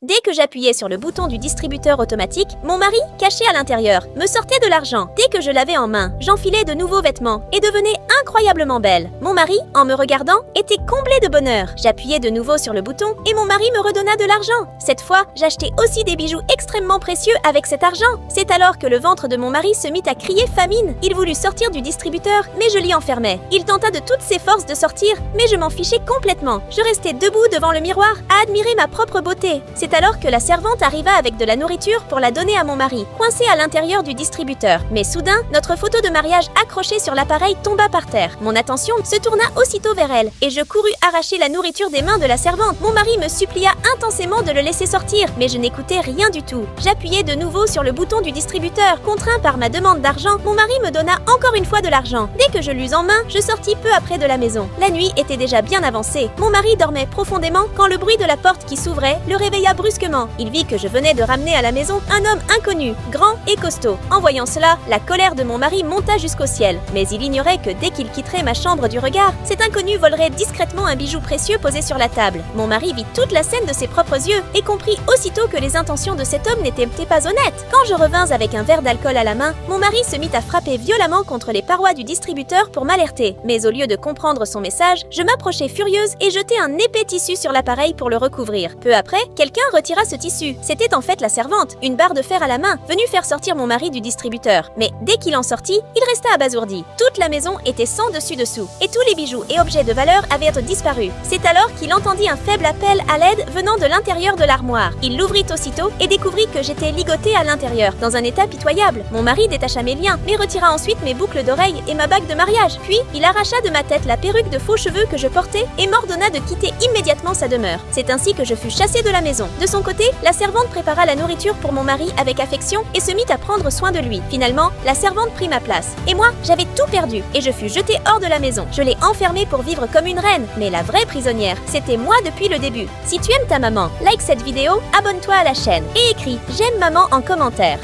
Dès que j'appuyais sur le bouton du distributeur automatique, mon mari, caché à l'intérieur, me sortait de l'argent. Dès que je l'avais en main, j'enfilais de nouveaux vêtements et devenais incroyablement belle. Mon mari, en me regardant, était comblé de bonheur. J'appuyais de nouveau sur le bouton et mon mari me redonna de l'argent. Cette fois, j'achetais aussi des bijoux extrêmement précieux avec cet argent. C'est alors que le ventre de mon mari se mit à crier famine. Il voulut sortir du distributeur, mais je l'y enfermais. Il tenta de toutes ses forces de sortir, mais je m'en fichais complètement. Je restais debout devant le miroir à admirer ma propre beauté. C'est alors que la servante arriva avec de la nourriture pour la donner à mon mari, coincé à l'intérieur du distributeur. Mais soudain, notre photo de mariage accrochée sur l'appareil tomba par terre. Mon attention se tourna aussitôt vers elle et je courus arracher la nourriture des mains de la servante. Mon mari me supplia intensément de le laisser sortir, mais je n'écoutais rien du tout. J'appuyais de nouveau sur le bouton du distributeur. Contraint par ma demande d'argent, mon mari me donna encore une fois de l'argent. Dès que je l'eus en main, je sortis peu après de la maison. La nuit était déjà bien avancée. Mon mari dormait profondément quand le bruit de la porte qui s'ouvrait le réveilla brusquement. Il vit que je venais de ramener à la maison un homme inconnu, grand et costaud. En voyant cela, la colère de mon mari monta jusqu'au ciel. Mais il ignorait que dès qu'il quitterait ma chambre du regard, cet inconnu volerait discrètement un bijou précieux posé sur la table. Mon mari vit toute la scène de ses propres yeux et comprit aussitôt que les intentions de cet homme n'étaient pas honnêtes. Quand je revins avec un verre d'alcool à la main, mon mari se mit à frapper violemment contre les parois du distributeur pour m'alerter. Mais au lieu de comprendre son message, je m'approchai furieuse et jetai un épais tissu sur l'appareil pour le recouvrir. Peu après, quelqu'un retira ce tissu. C'était en fait la servante, une barre de fer à la main, venue faire sortir mon mari du distributeur. Mais dès qu'il en sortit, il resta abasourdi. Toute la maison était sans dessus-dessous, et tous les bijoux et objets de valeur avaient disparu. C'est alors qu'il entendit un faible appel à l'aide venant de l'intérieur de l'armoire. Il l'ouvrit aussitôt et découvrit que j'étais ligotée à l'intérieur, dans un état pitoyable. Mon mari détacha mes liens, mais retira ensuite mes boucles d'oreilles et ma bague de mariage. Puis, il arracha de ma tête la perruque de faux cheveux que je portais et m'ordonna de quitter immédiatement sa demeure. C'est ainsi que je fus chassée de la maison. De son côté, la servante prépara la nourriture pour mon mari avec affection et se mit à prendre soin de lui. Finalement, la servante prit ma place. Et moi, j'avais tout perdu et je fus jetée hors de la maison. Je l'ai enfermée pour vivre comme une reine. Mais la vraie prisonnière, c'était moi depuis le début. Si tu aimes ta maman, like cette vidéo, abonne-toi à la chaîne et écris « J'aime maman » en commentaire.